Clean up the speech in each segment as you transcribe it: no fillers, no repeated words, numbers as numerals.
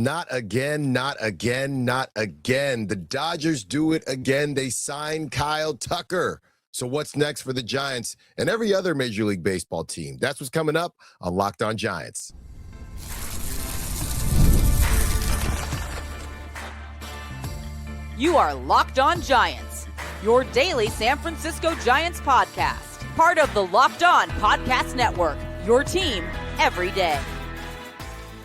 Not again, not again, not again. The Dodgers do it again. They sign Kyle Tucker. So what's next for the Giants and every other Major League Baseball team? That's what's coming up on Locked On Giants. You are Locked On Giants, your daily San Francisco Giants podcast. Part of the Locked On Podcast Network, your team every day.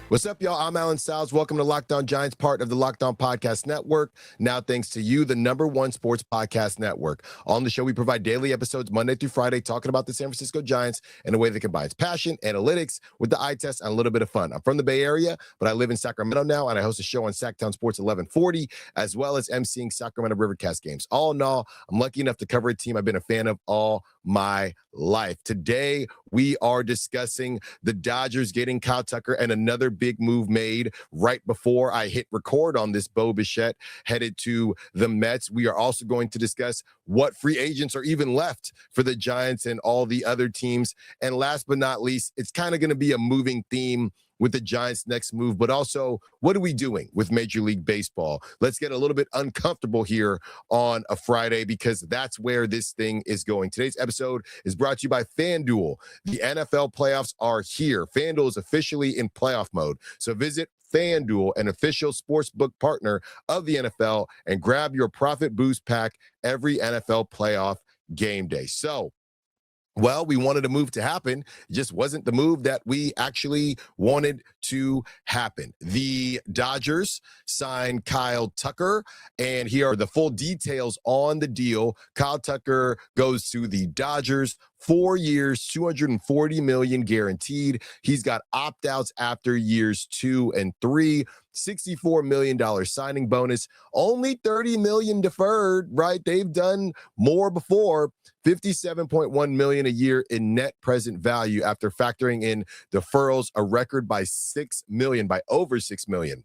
What's up, y'all? I'm Alan Stiles. Welcome to Locked On Giants, part of the Locked On Podcast Network. Now, thanks to you, the #1 sports podcast network. On the show, we provide daily episodes Monday through Friday talking about the San Francisco Giants in a way that combines passion, analytics, with the eye test, and a little bit of fun. I'm from the Bay Area, but I live in Sacramento now, and I host a show on Sacktown Sports 1140, as well as emceeing Sacramento Rivercast games. All in all, I'm lucky enough to cover a team I've been a fan of all my life. Today, we are discussing the Dodgers getting Kyle Tucker and another big move made right before I hit record on this. Bo Bichette headed to the Mets. We are also going to discuss what free agents are even left for the Giants and all the other teams. And last but not least, it's kind of going to be a moving theme with the Giants' next move, but also, what are we doing with Major League Baseball? Let's get a little bit uncomfortable here on a Friday, because that's where this thing is going. Today's episode is brought to you by FanDuel. The NFL playoffs are here. FanDuel is officially in playoff mode. So visit FanDuel, an official sportsbook partner of the NFL, and grab your Profit Boost pack every NFL playoff game day. So, well, we wanted a move to happen. It just wasn't the move that we actually wanted to happen. The Dodgers signed Kyle Tucker, and here are the full details on the deal. Kyle Tucker goes to the Dodgers. 4 years, $240 million guaranteed. He's got opt-outs after years 2 and 3. $64 million signing bonus, only $30 million deferred, right? They've done more before. $57.1 million a year in net present value after factoring in deferrals, a record by over $6 million.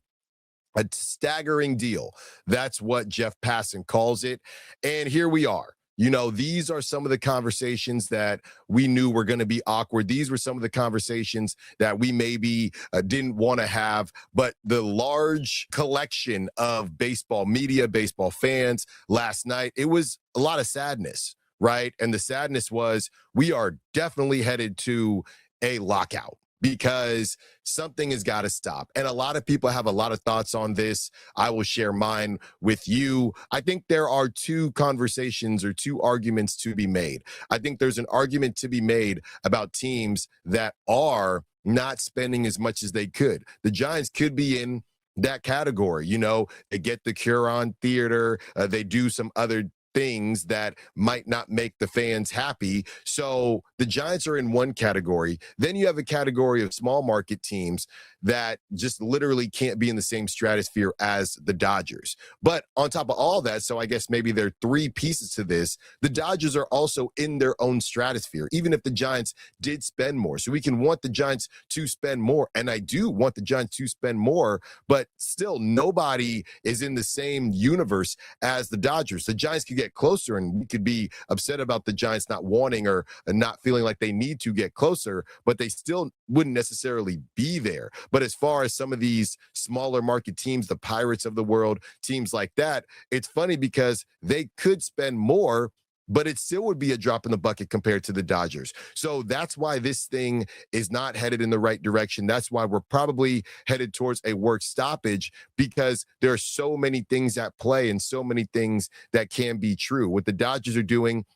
A staggering deal. That's what Jeff Passan calls it. And here we are. You know, these are some of the conversations that we knew were going to be awkward. These were some of the conversations that we maybe didn't want to have, but the large collection of baseball media, baseball fans last night, it was a lot of sadness, right? And the sadness was we are definitely headed to a lockout, because something has got to stop. And a lot of people have a lot of thoughts on this. I will share mine with you. I think there are two conversations or two arguments to be made. I think there's an argument to be made about teams that are not spending as much as they could. The Giants could be in that category. You know, they get the Huron Theater. They do some other things that might not make the fans happy. So the Giants are in one category. Then you have a category of small market teams that just literally can't be in the same stratosphere as the Dodgers. But on top of all that, so I guess maybe there are three pieces to this, the Dodgers are also in their own stratosphere, even if the Giants did spend more. So we can want the Giants to spend more, and I do want the Giants to spend more, but still nobody is in the same universe as the Dodgers. The Giants could get closer, and we could be upset about the Giants not wanting or not feeling like they need to get closer, but they still wouldn't necessarily be there. But as far as some of these smaller market teams, the Pirates of the world, teams like that, it's funny because they could spend more, but it still would be a drop in the bucket compared to the Dodgers. So that's why this thing is not headed in the right direction. That's why we're probably headed towards a work stoppage, because there are so many things at play and so many things that can be true. What the Dodgers are doing,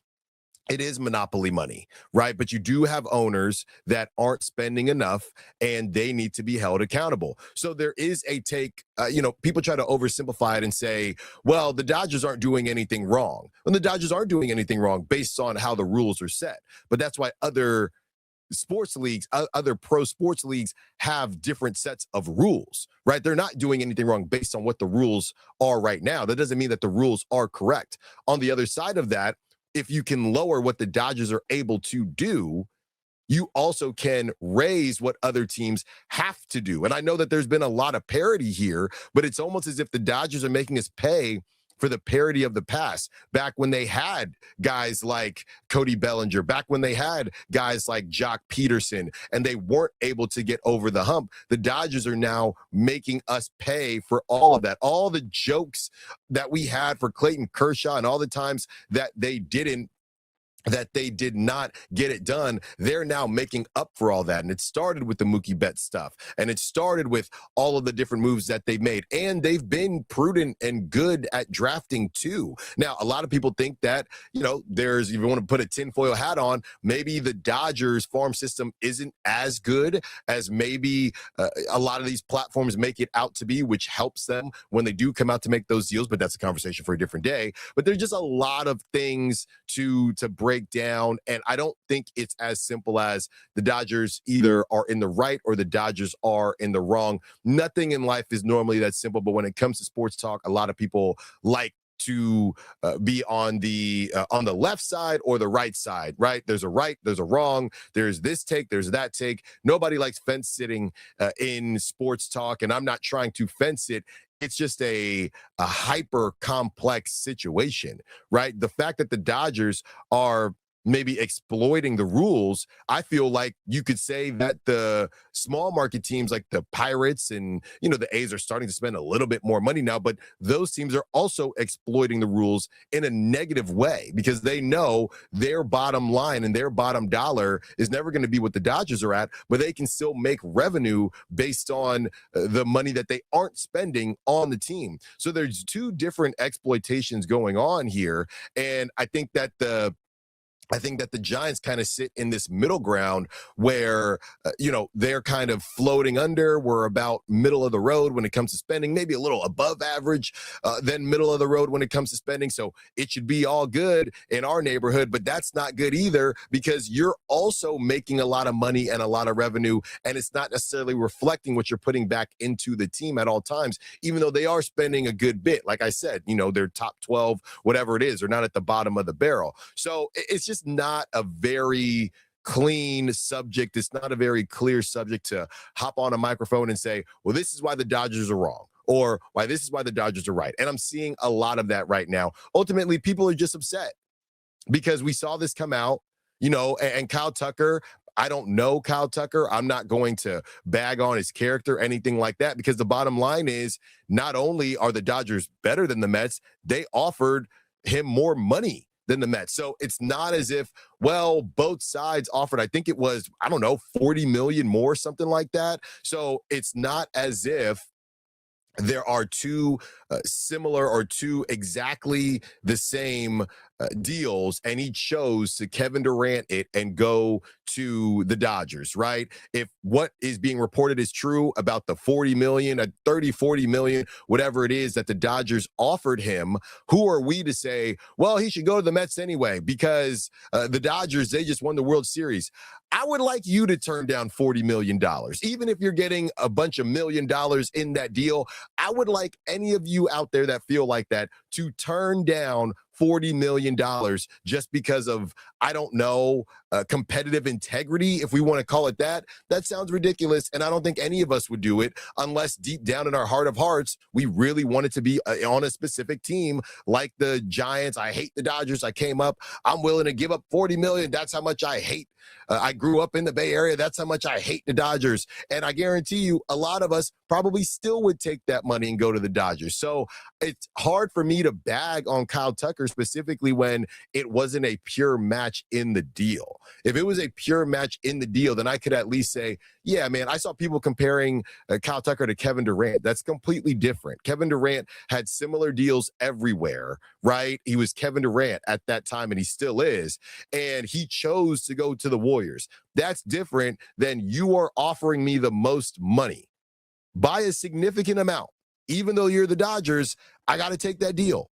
it is monopoly money, right? But you do have owners that aren't spending enough, and they need to be held accountable. So there is a take, people try to oversimplify it and say, well, the Dodgers aren't doing anything wrong. And the Dodgers aren't doing anything wrong based on how the rules are set. But that's why other sports leagues, other pro sports leagues have different sets of rules, right? They're not doing anything wrong based on what the rules are right now. That doesn't mean that the rules are correct. On the other side of that, if you can lower what the Dodgers are able to do, you also can raise what other teams have to do. And I know that there's been a lot of parity here, but it's almost as if the Dodgers are making us pay for the parity of the past, back when they had guys like Cody Bellinger, back when they had guys like Jock Peterson, and they weren't able to get over the hump. The Dodgers are now making us pay for all of that. All the jokes that we had for Clayton Kershaw and all the times that they did not get it done, they're now making up for all that. And it started with the Mookie Betts stuff. And it started with all of the different moves that they've made. And they've been prudent and good at drafting too. Now, a lot of people think that, if you want to put a tinfoil hat on, maybe the Dodgers farm system isn't as good as maybe a lot of these platforms make it out to be, which helps them when they do come out to make those deals. But that's a conversation for a different day. But there's just a lot of things to break down, and I don't think it's as simple as the Dodgers either are in the right or the Dodgers are in the wrong. Nothing in life is normally that simple, but when it comes to sports talk, a lot of people like to be on the left side or the right side, right? There's a right, there's a wrong, there's this take, there's that take. Nobody likes fence sitting in sports talk, and I'm not trying to fence it. It's just a hyper complex situation, right? The fact that the Dodgers are maybe exploiting the rules, I feel like you could say that the small market teams like the Pirates and, the A's are starting to spend a little bit more money now, but those teams are also exploiting the rules in a negative way because they know their bottom line and their bottom dollar is never going to be what the Dodgers are at, but they can still make revenue based on the money that they aren't spending on the team. So there's two different exploitations going on here. And I think that the Giants kind of sit in this middle ground where, they're kind of floating under. We're about middle of the road when it comes to spending, maybe a little above average, then middle of the road when it comes to spending. So it should be all good in our neighborhood, but that's not good either because you're also making a lot of money and a lot of revenue, and it's not necessarily reflecting what you're putting back into the team at all times, even though they are spending a good bit. Like I said, they're top 12, whatever it is, they're not at the bottom of the barrel. So it's just not a very clean subject. It's not a very clear subject to hop on a microphone and say, well, this is why the Dodgers are wrong, or why this is why the Dodgers are right. And I'm seeing a lot of that right now. Ultimately, people are just upset because we saw this come out, and Kyle Tucker, I don't know Kyle Tucker. I'm not going to bag on his character, anything like that, because the bottom line is not only are the Dodgers better than the Mets, they offered him more money than the Mets. So it's not as if, well, both sides offered, I think it was, I don't know, 40 million more, something like that. So it's not as if there are two similar or two exactly the same deals, and he chose to Kevin Durant it and go to the Dodgers, right? If what is being reported is true about the 40 million, 40 million, whatever it is that the Dodgers offered him, who are we to say, well, he should go to the Mets anyway because the Dodgers, they just won the World Series. I would like you to turn down $40 million. Even if you're getting a bunch of $1 million in that deal, I would like any of you out there that feel like that to turn down $40 million just because of, I don't know, competitive integrity, if we want to call it that. That sounds ridiculous, and I don't think any of us would do it unless deep down in our heart of hearts, we really wanted to be on a specific team like the Giants. I hate the Dodgers. I came up. I'm willing to give up $40 million. That's how much I hate. I grew up in the Bay Area. That's how much I hate the Dodgers. And I guarantee you, a lot of us probably still would take that money and go to the Dodgers. So it's hard for me to bag on Kyle Tucker specifically when it wasn't a pure match in the deal. If it was a pure match in the deal, then I could at least say, yeah, man, I saw people comparing Kyle Tucker to Kevin Durant. That's completely different. Kevin Durant had similar deals everywhere, right? He was Kevin Durant at that time, and he still is. And he chose to go to the Warriors. That's different than you are offering me the most money by a significant amount. Even though you're the Dodgers, I got to take that deal.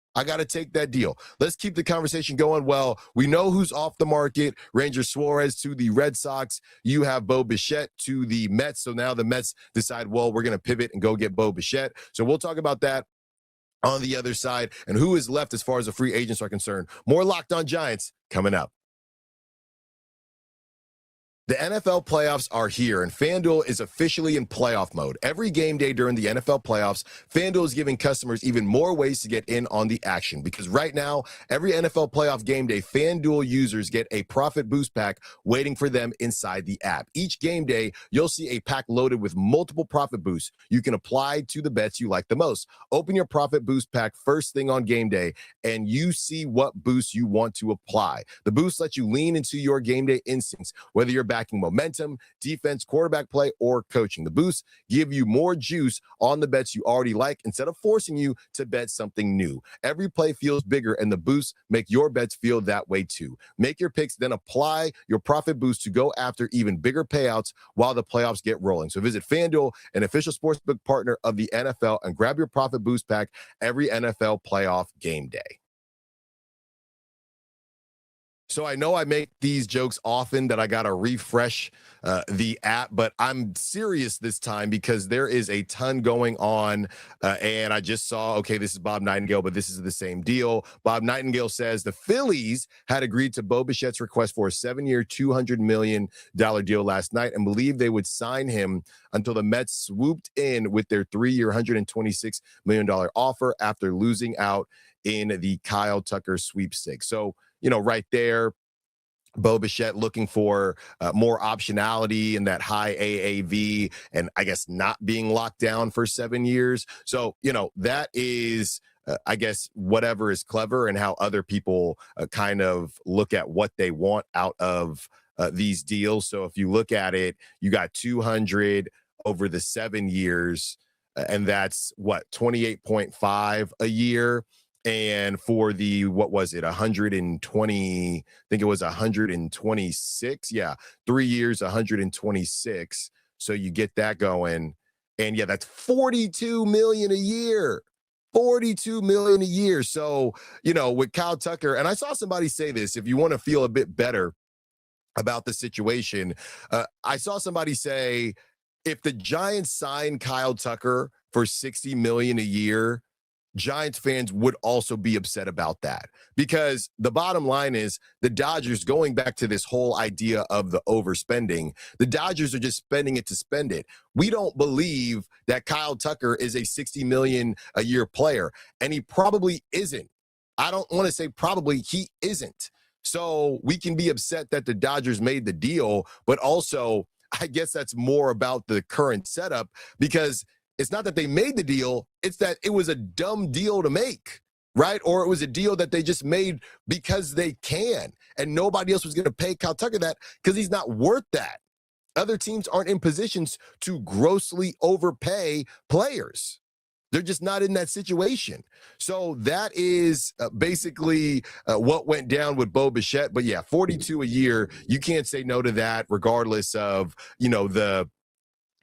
Let's keep the conversation going. Well, we know who's off the market. Ranger Suárez to the Red Sox. You have Bo Bichette to the Mets. So now the Mets decide, well, we're going to pivot and go get Bo Bichette. So we'll talk about that on the other side and who is left as far as the free agents are concerned. More Locked On Giants coming up. The NFL playoffs are here, and FanDuel is officially in playoff mode. Every game day during the NFL playoffs, FanDuel is giving customers even more ways to get in on the action. Because right now, every NFL playoff game day, FanDuel users get a profit boost pack waiting for them inside the app. Each game day, you'll see a pack loaded with multiple profit boosts you can apply to the bets you like the most. Open your profit boost pack first thing on game day, and you see what boosts you want to apply. The boost lets you lean into your game day instincts, whether you're backing momentum, defense, quarterback play, or coaching. The boosts give you more juice on the bets you already like instead of forcing you to bet something new. Every play feels bigger, and the boosts make your bets feel that way too. Make your picks, then apply your profit boost to go after even bigger payouts while the playoffs get rolling. So visit FanDuel, an official sportsbook partner of the NFL, and grab your profit boost pack every NFL playoff game day. So I know I make these jokes often that I got to refresh the app, but I'm serious this time because there is a ton going on. And I just saw, okay, this is Bob Nightingale, but this is the same deal. Bob Nightingale says the Phillies had agreed to Bo Bichette's request for a 7-year, $200 million deal last night and believed they would sign him until the Mets swooped in with their 3-year, $126 million offer after losing out in the Kyle Tucker sweepstakes. So, right there, Bo Bichette looking for more optionality in that high AAV and I guess not being locked down for 7 years. So, that is, I guess, whatever is clever and how other people kind of look at what they want out of these deals. So if you look at it, you got 200 over the 7 years, and that's what, 28.5 a year. And for the, what was it, 120, I think it was 126. Yeah, 3 years, 126. So you get that going. And yeah, that's 42 million a year. 42 million a year. So, with Kyle Tucker, and I saw somebody say this, if you want to feel a bit better about the situation, I saw somebody say, if the Giants sign Kyle Tucker for 60 million a year, Giants fans would also be upset about that, because the bottom line is the Dodgers, going back to this whole idea of the overspending, the Dodgers are just spending it to spend it. We don't believe that Kyle Tucker is a 60 million a year player, and he probably isn't. I don't want to say probably, he isn't. So we can be upset that the Dodgers made the deal, but also I guess that's more about the current setup, because it's not that they made the deal, it's that it was a dumb deal to make, right? Or it was a deal that they just made because they can, and nobody else was going to pay Kyle Tucker that because he's not worth that. Other teams aren't in positions to grossly overpay players. They're just not in that situation. So that is basically what went down with Bo Bichette. But yeah, 42 a year, you can't say no to that regardless of,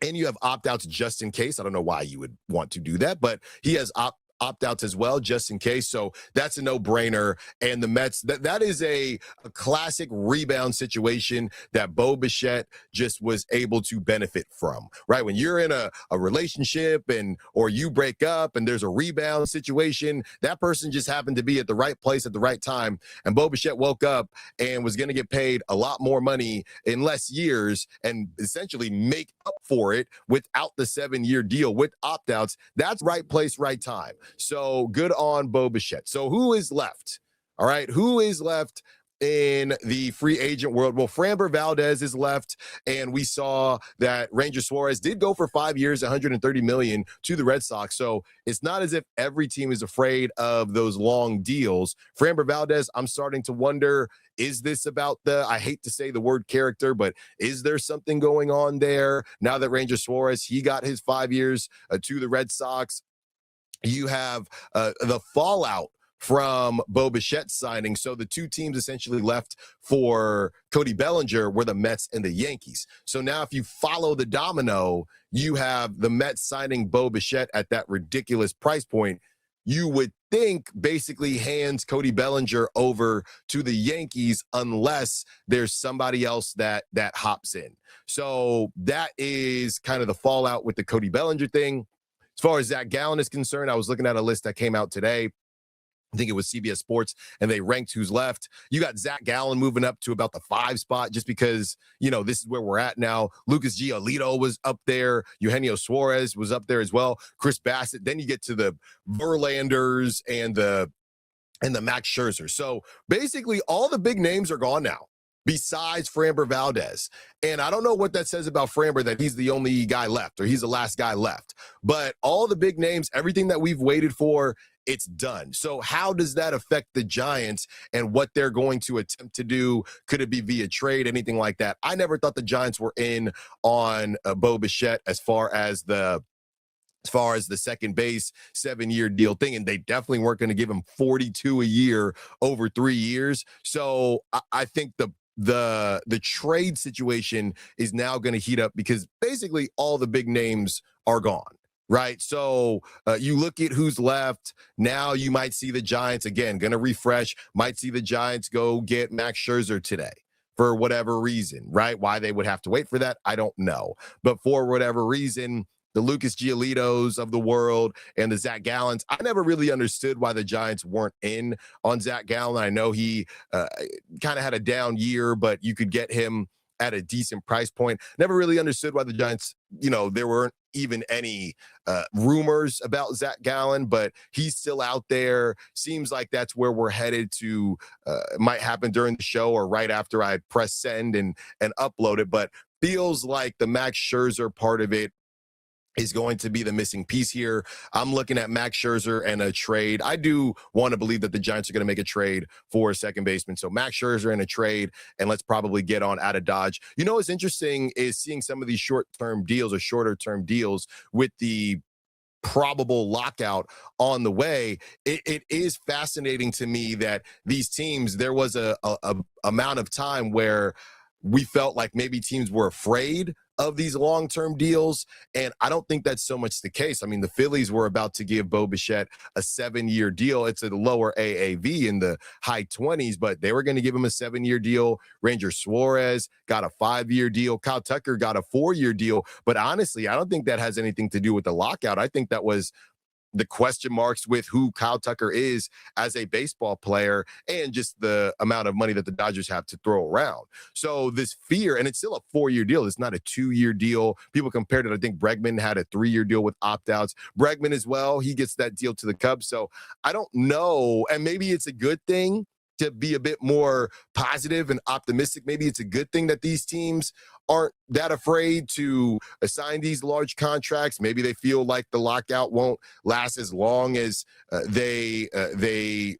and you have opt-outs just in case. I don't know why you would want to do that, but he has opt-outs as well, just in case. So that's a no-brainer. And the Mets, that is a classic rebound situation that Bo Bichette just was able to benefit from, right? When you're in a relationship or you break up and there's a rebound situation, that person just happened to be at the right place at the right time. And Bo Bichette woke up and was going to get paid a lot more money in less years and essentially make up for it without the 7-year deal with opt-outs. That's right place, right time. So good on Bo Bichette. So who is left? All right. Who is left in the free agent world? Well, Framber Valdez is left, and we saw that Ranger Suárez did go for 5 years, $130 million to the Red Sox. So it's not as if every team is afraid of those long deals. Framber Valdez, I'm starting to wonder, is this about I hate to say the word character, but is there something going on there now that Ranger Suárez, he got his 5 years to the Red Sox? You have the fallout from Bo Bichette's signing. So the two teams essentially left for Cody Bellinger were the Mets and the Yankees. So now if you follow the domino, you have the Mets signing Bo Bichette at that ridiculous price point. You would think basically hands Cody Bellinger over to the Yankees unless there's somebody else that hops in. So that is kind of the fallout with the Cody Bellinger thing. As far as Zach Gallen is concerned, I was looking at a list that came out today. I think it was CBS Sports, and they ranked who's left. You got Zach Gallen moving up to about the 5 spot just because, this is where we're at now. Lucas Giolito was up there. Eugenio Suárez was up there as well. Chris Bassett. Then you get to the Verlanders and the Max Scherzer. So basically all the big names are gone now, besides Framber Valdez. And I don't know what that says about Framber, that he's the only guy left or he's the last guy left. But all the big names, everything that we've waited for, it's done. So how does that affect the Giants and what they're going to attempt to do? Could it be via trade, anything like that? I never thought the Giants were in on Bo Bichette as far as the second base 7-year deal thing, and they definitely weren't going to give him 42 a year over 3 years. So I think the trade situation is now going to heat up because basically all the big names are gone. Right. So you look at who's left. Now you might see the Giants, again, going to refresh, might see the Giants go get Max Scherzer today for whatever reason, right? Why they would have to wait for that, I don't know. But for whatever reason, the Lucas Giolitos of the world and the Zach Gallens, I never really understood why the Giants weren't in on Zach Gallen. I know he kind of had a down year, but you could get him at a decent price point. Never really understood why the Giants, there weren't even any rumors about Zach Gallen, but he's still out there. Seems like that's where we're headed to. Might happen during the show or right after I press send and upload it, but feels like the Max Scherzer part of it is going to be the missing piece here. I'm looking at Max Scherzer and a trade. I do want to believe that the Giants are going to make a trade for a second baseman. So Max Scherzer and a trade, and let's probably get on out of Dodge. What's interesting is seeing some of these short-term deals or shorter-term deals with the probable lockout on the way. It is fascinating to me that these teams, there was a amount of time where we felt like maybe teams were afraid of these long-term deals, and I don't think that's so much the case. I mean, the Phillies were about to give Bo Bichette a 7-year deal. It's a lower AAV in the high 20s, but they were going to give him a 7-year deal. Ranger Suárez got a 5-year deal. Kyle Tucker got a 4-year deal. But honestly, I don't think that has anything to do with the lockout. I think that was the question marks with who Kyle Tucker is as a baseball player and just the amount of money that the Dodgers have to throw around. So this fear, and it's still a 4-year deal. It's not a 2-year deal. People compared it. I think Bregman had a 3-year deal with opt-outs. Bregman as well, he gets that deal to the Cubs. So I don't know. And maybe it's a good thing to be a bit more positive and optimistic. Maybe it's a good thing that these teams aren't that afraid to assign these large contracts. Maybe they feel like the lockout won't last as long as they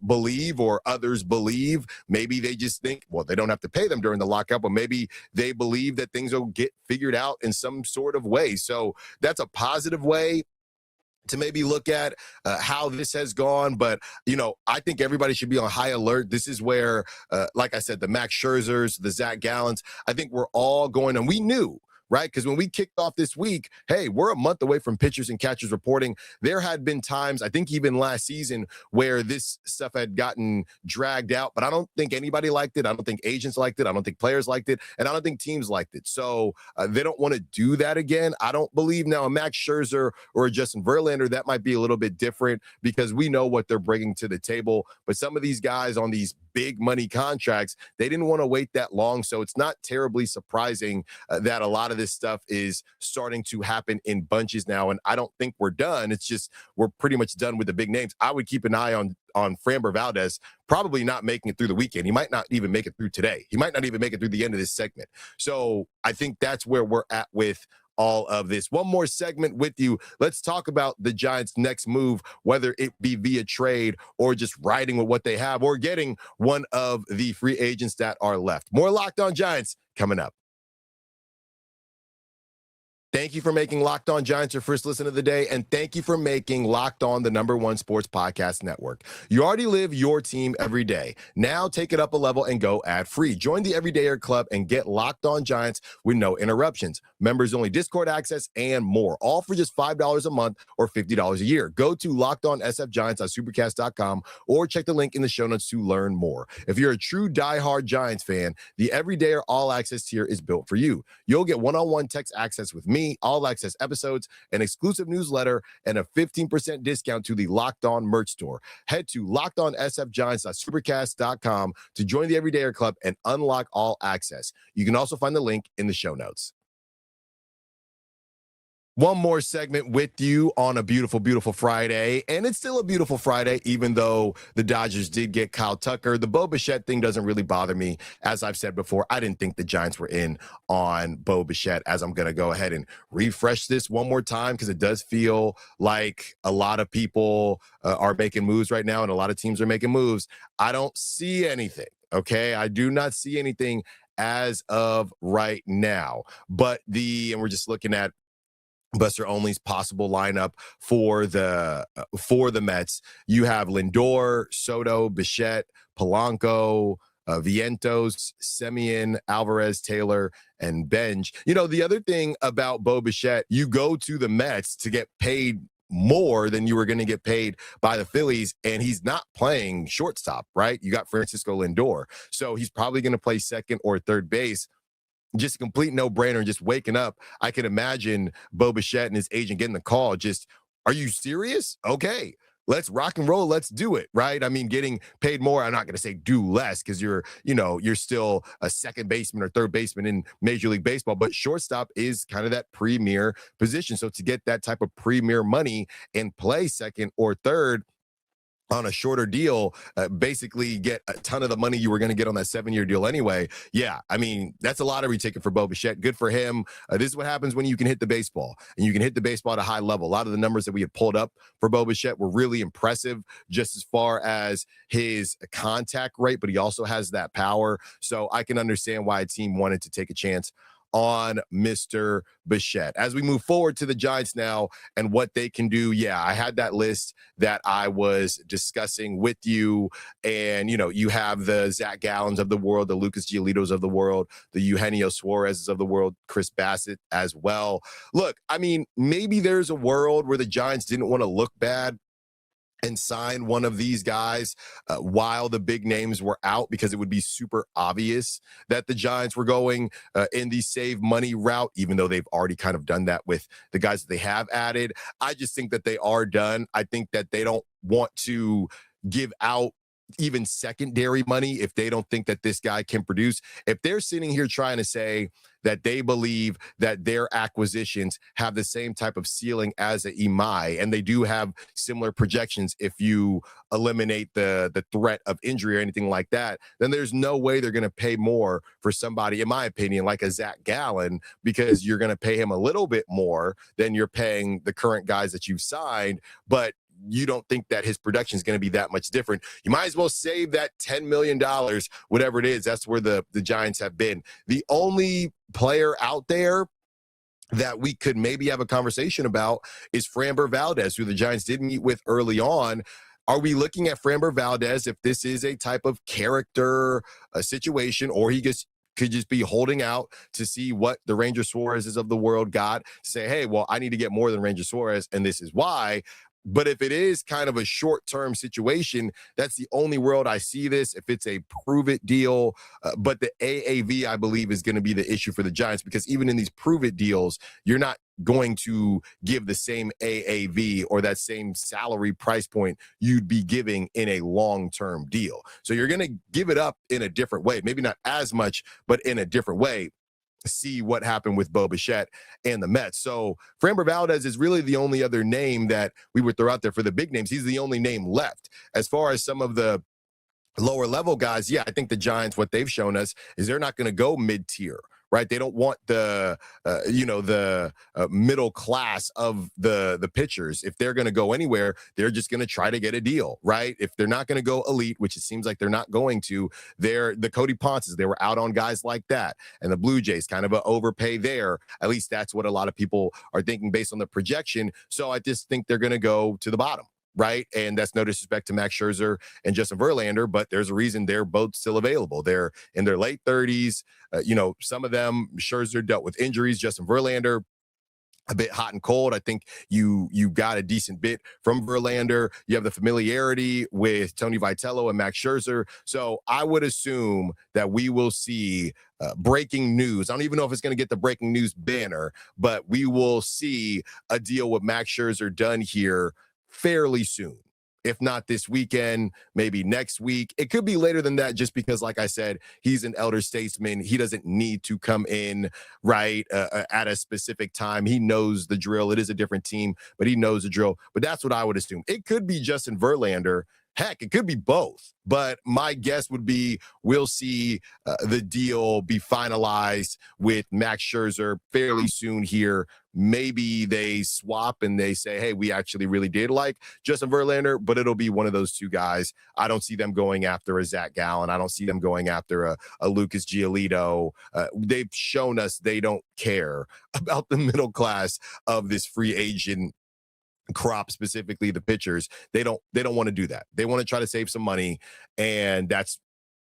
believe or others believe. Maybe they just think, well, they don't have to pay them during the lockout, but maybe they believe that things will get figured out in some sort of way. So that's a positive way to maybe look at how this has gone. But, I think everybody should be on high alert. This is where, like I said, the Max Scherzers, the Zach Gallens, I think we're all going, and we knew, right? Because when we kicked off this week, hey, we're a month away from pitchers and catchers reporting. There had been times, I think even last season, where this stuff had gotten dragged out, but I don't think anybody liked it. I don't think agents liked it. I don't think players liked it. And I don't think teams liked it. So they don't want to do that again. I don't believe now a Max Scherzer or a Justin Verlander, that might be a little bit different because we know what they're bringing to the table. But some of these guys on these big money contracts, they didn't want to wait that long. So it's not terribly surprising that a lot of this stuff is starting to happen in bunches now. And I don't think we're done. It's just we're pretty much done with the big names. I would keep an eye on Framber Valdez, probably not making it through the weekend. He might not even make it through today. He might not even make it through the end of this segment. So I think that's where we're at with all of this. One more segment with you. Let's talk about the Giants' next move, whether it be via trade or just riding with what they have or getting one of the free agents that are left. More Locked On Giants coming up. Thank you for making Locked On Giants your first listen of the day, and thank you for making Locked On the #1 sports podcast network. You already live your team every day. Now take it up a level and go ad-free. Join the Everydayer Club and get Locked On Giants with no interruptions, members-only Discord access, and more, all for just $5 a month or $50 a year. Go to LockedOnSFGiants.supercast.com or check the link in the show notes to learn more. If you're a true diehard Giants fan, the Everydayer All Access tier is built for you. You'll get one-on-one text access with me, money, all access episodes, an exclusive newsletter, and a 15% discount to the Locked On merch store. Head to lockedonsfgiants.supercast.com to join the Everydayer Club and unlock all access. You can also find the link in the show notes. One more segment with you on a beautiful, beautiful Friday. And it's still a beautiful Friday, even though the Dodgers did get Kyle Tucker. The Bo Bichette thing doesn't really bother me. As I've said before, I didn't think the Giants were in on Bo Bichette, as I'm going to go ahead and refresh this one more time because it does feel like a lot of people are making moves right now and a lot of teams are making moves. I don't see anything, okay? I do not see anything as of right now. And we're just looking at Buster Olney's possible lineup for the Mets. You have Lindor, Soto, Bichette, Polanco, Vientos, Semien, Alvarez, Taylor, and Benj. The other thing about Bo Bichette, you go to the Mets to get paid more than you were going to get paid by the Phillies, and he's not playing shortstop, right? You got Francisco Lindor, so he's probably going to play second or third base. Just a complete no-brainer. Just waking up, I can imagine Bo Bichette and his agent getting the call. Just, are you serious? Okay, let's rock and roll. Let's do it, right? I mean, getting paid more. I'm not going to say do less because you're still a second baseman or third baseman in Major League Baseball, but shortstop is kind of that premier position. So to get that type of premier money and play second or third on a shorter deal, basically get a ton of the money you were going to get on that 7-year deal anyway. Yeah, I mean, that's a lottery ticket for Bo Bichette. Good for him. This is what happens when you can hit the baseball, and you can hit the baseball at a high level. A lot of the numbers that we had pulled up for Bo Bichette were really impressive, just as far as his contact rate, but he also has that power. So I can understand why a team wanted to take a chance on Mr. Bichette. As we move forward to the Giants now and what they can do, yeah, I had that list that I was discussing with you. And, you have the Zach Gallons of the world, the Lucas Giolito's of the world, the Eugenio Suarez's of the world, Chris Bassett as well. Look, I mean, maybe there's a world where the Giants didn't want to look bad and sign one of these guys while the big names were out, because it would be super obvious that the Giants were going in the save money route, even though they've already kind of done that with the guys that they have added. I just think that they are done. I think that they don't want to give out even secondary money if they don't think that this guy can produce. If they're sitting here trying to say that they believe that their acquisitions have the same type of ceiling as a Imai, and they do have similar projections if you eliminate the threat of injury or anything like that, then there's no way they're going to pay more for somebody, in my opinion, like a Zach Gallen, because you're going to pay him a little bit more than you're paying the current guys that you've signed, but you don't think that his production is going to be that much different. You might as well save that $10 million, whatever it is. That's where the Giants have been. The only player out there that we could maybe have a conversation about is Framber Valdez, who the Giants did meet with early on. Are we looking at Framber Valdez if this is a type of character situation, or he could just be holding out to see what the Ranger Suárez's of the world got to say, hey, well, I need to get more than Ranger Suárez, and this is why. But if it is kind of a short-term situation, that's the only world I see this. If it's a prove-it deal, but the AAV, I believe, is going to be the issue for the Giants, because even in these prove-it deals, you're not going to give the same AAV or that same salary price point you'd be giving in a long-term deal. So you're going to give it up in a different way, maybe not as much, but in a different way. See what happened with Bo Bichette and the Mets. So Framber Valdez is really the only other name that we would throw out there for the big names. He's the only name left. As far as some of the lower level guys, yeah, I think the Giants, what they've shown us is they're not going to go mid-tier, right? They don't want the middle class of the pitchers. If they're going to go anywhere, they're just going to try to get a deal, right? If they're not going to go elite, which it seems like they're not going to, they're the Cody Ponces. They were out on guys like that, and the Blue Jays kind of an overpay there. At least that's what a lot of people are thinking based on the projection. So I just think they're going to go to the bottom. Right. And that's no disrespect to Max Scherzer and Justin Verlander, but there's a reason they're both still available. They're in their late 30s. Some of them, Scherzer dealt with injuries. Justin Verlander a bit hot and cold. I think you got a decent bit from Verlander. You have the familiarity with Tony Vitello and Max Scherzer. So I would assume that we will see breaking news. I don't even know if it's going to get the breaking news banner, but we will see a deal with Max Scherzer done here fairly soon. If not this weekend, maybe next week. It could be later than that just because, like I said, he's an elder statesman. He doesn't need to come in right at a specific time. He knows the drill. It is a different team, but he knows the drill. But that's what I would assume. It could be Justin Verlander. Heck, it could be both. But my guess would be we'll see the deal be finalized with Max Scherzer fairly soon here. Maybe they swap and they say, hey, we actually really did like Justin Verlander, but it'll be one of those two guys. I don't see them going after a Zach Gallen. I don't see them going after a Lucas Giolito. They've shown us they don't care about the middle class of this free agent crop, specifically the pitchers. They don't want to do that. They want to try to save some money, and that's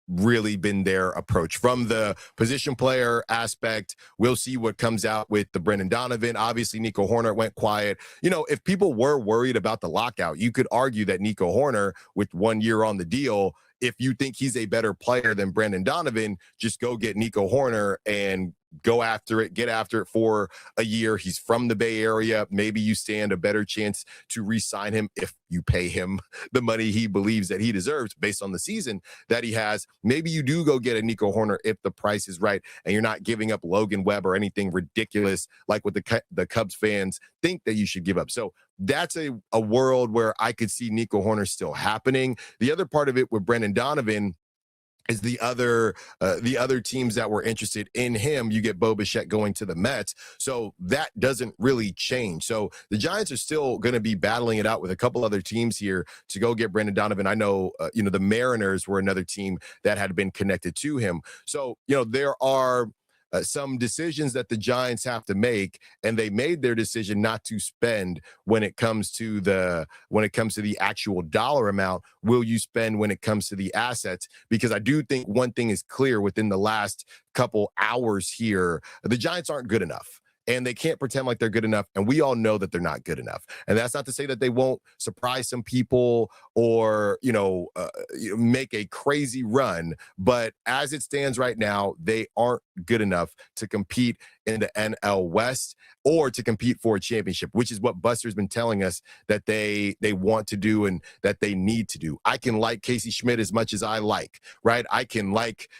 really been their approach. From the position player aspect, we'll see what comes out with the Brendan Donovan. Obviously, Nico Hoerner went quiet. You know, if people were worried about the lockout, you could argue that Nico Hoerner, with 1 year on the deal, if you think he's a better player than Brendan Donovan, just go get Nico Hoerner and go after it, get after it for a year. He's from the Bay Area. Maybe you stand a better chance to re-sign him if you pay him the money he believes that he deserves based on the season that he has. Maybe you do go get a Nico Hoerner if the price is right and you're not giving up Logan Webb or anything ridiculous like what the Cubs fans think that you should give up. So that's a world where I could see Nico Hoerner still happening. The other part of it with Brendan Donovan is the other teams that were interested in him. You get Bo Bichette going to the Mets. So that doesn't really change. So the Giants are still going to be battling it out with a couple other teams here to go get Brendan Donovan. I know, the Mariners were another team that had been connected to him. So, there are some decisions that the Giants have to make, and they made their decision not to spend when it comes to the actual dollar amount. Will you spend when it comes to the assets? Because I do think one thing is clear within the last couple hours here: the Giants aren't good enough. And they can't pretend like they're good enough. And we all know that they're not good enough. And that's not to say that they won't surprise some people or, make a crazy run. But as it stands right now, they aren't good enough to compete in the NL West or to compete for a championship, which is what Buster's been telling us that they want to do and that they need to do. I can like Casey Schmidt as much as I like, right? I can like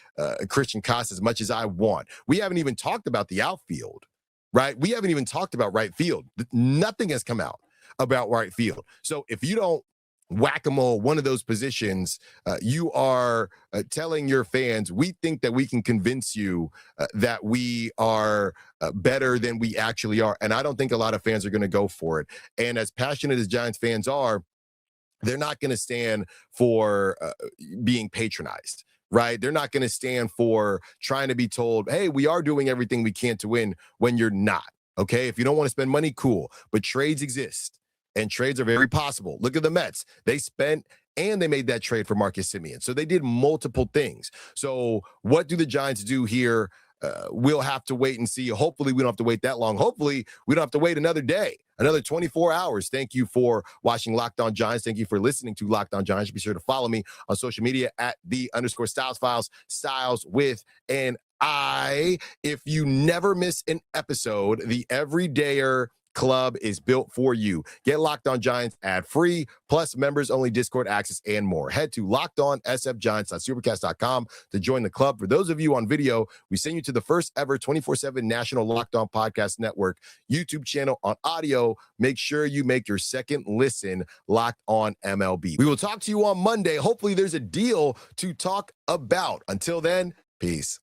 Christian Cast as much as I want. We haven't even talked about the outfield. Right? We haven't even talked about right field. Nothing has come out about right field. So if you don't whack-a-mole one of those positions, you are telling your fans, we think that we can convince you that we are better than we actually are. And I don't think a lot of fans are going to go for it. And as passionate as Giants fans are, they're not going to stand for being patronized. Right? They're not going to stand for trying to be told, hey, we are doing everything we can to win when you're not. Okay. If you don't want to spend money, cool. But trades exist and trades are very possible. Look at the Mets. They spent and they made that trade for Marcus Semien. So they did multiple things. So what do the Giants do here? We'll have to wait and see. Hopefully, we don't have to wait that long. Hopefully, we don't have to wait another day, another 24 hours. Thank you for watching Locked On Giants. Thank you for listening to Locked On Giants. Be sure to follow me on social media at @_Styles Files, Styles with an I. If you never miss an episode, the Everydayer Club is built for you. Get Locked On Giants ad-free, plus members-only Discord access and more. Head to LockedOnSFGiants.supercast.com to join the club. For those of you on video, we send you to the first ever 24/7 national Locked On Podcast Network YouTube channel. On audio, make sure you make your second listen Locked On MLB. We will talk to you on Monday. Hopefully there's a deal to talk about. Until then, peace.